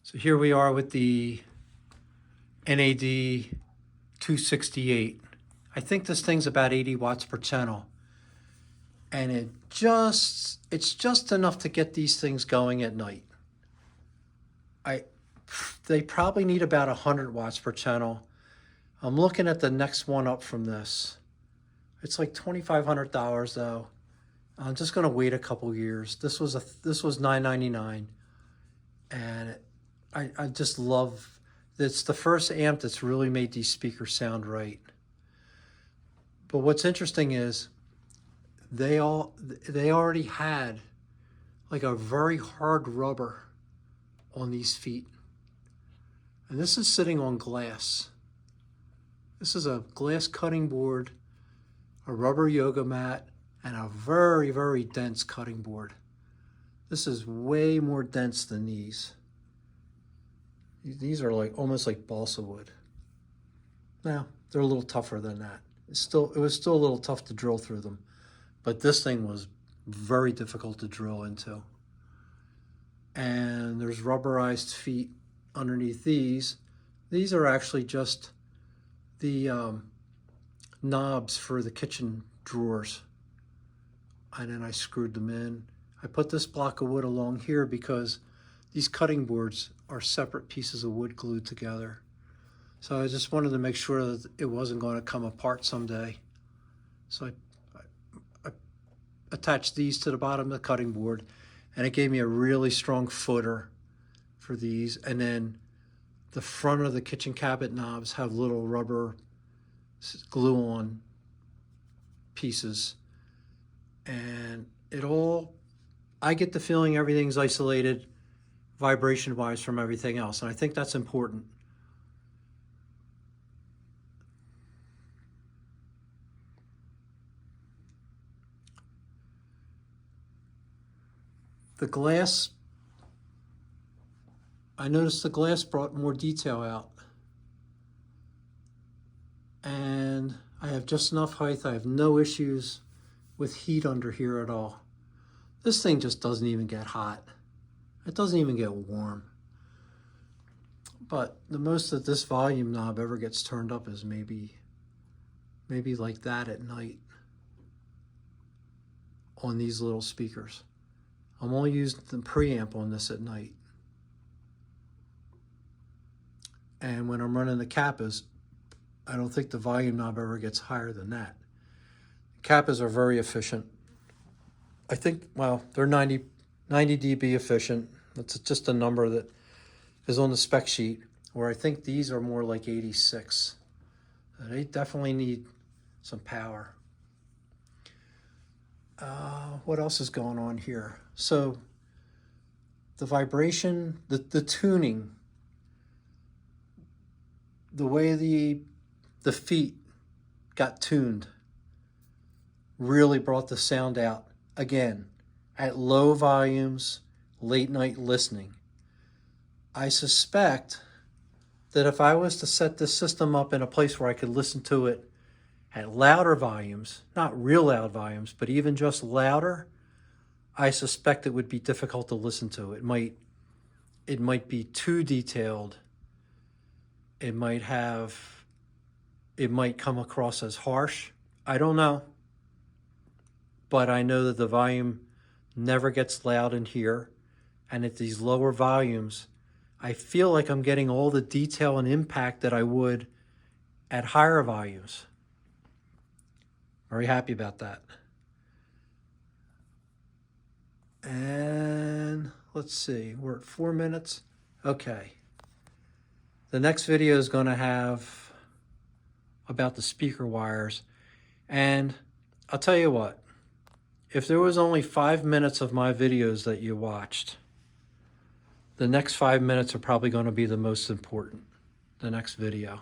So here we are with the NAD 268. I think this thing's about 80 watts per channel. And it's just enough to get these things going at night. They probably need about 100 watts per channel. I'm looking at the next one up from this. It's like $2,500 though. I'm just gonna wait a couple years. This was $999, and I just love. It's the first amp that's really made these speakers sound right. But what's interesting is they already had like a very hard rubber on these feet, and this is sitting on glass. This is a glass cutting board, a rubber yoga mat, and a very, very dense cutting board. This is way more dense than these. These are like almost like balsa wood. Now, they're a little tougher than that. It was still a little tough to drill through them, but this thing was very difficult to drill into. And there's rubberized feet underneath these. These are actually just the knobs for the kitchen drawers. And then I screwed them in. I put this block of wood along here because these cutting boards are separate pieces of wood glued together. So I just wanted to make sure that it wasn't going to come apart someday. So I attached these to the bottom of the cutting board, and it gave me a really strong footer for these. And then the front of the kitchen cabinet knobs have little rubber glue-on pieces. And I get the feeling everything's isolated vibration-wise from everything else, and I think that's important. The glass, I noticed the glass brought more detail out. And I have just enough height. I have no issues with heat under here at all. This thing just doesn't even get hot. It doesn't even get warm. But the most that this volume knob ever gets turned up is maybe like that at night on these little speakers. I'm only using the preamp on this at night. And when I'm running the Kappas, I don't think the volume knob ever gets higher than that. Kappas are very efficient. I think, well, they're 90 dB efficient. That's just a number that is on the spec sheet, where I think these are more like 86. They definitely need some power. What else is going on here? So the vibration, the tuning, the way the feet got tuned really brought the sound out. Again, at low volumes, late night listening. I suspect that if I was to set this system up in a place where I could listen to it at louder volumes, not real loud volumes, but even just louder, I suspect it would be difficult to listen to. It might be too detailed. It might come across as harsh. I don't know. But I know that the volume never gets loud in here. And at these lower volumes, I feel like I'm getting all the detail and impact that I would at higher volumes. Very happy about that. And let's see, we're at 4 minutes. Okay. The next video is going to have about the speaker wires. And I'll tell you what, if there was only 5 minutes of my videos that you watched, the next 5 minutes are probably going to be the most important, the next video.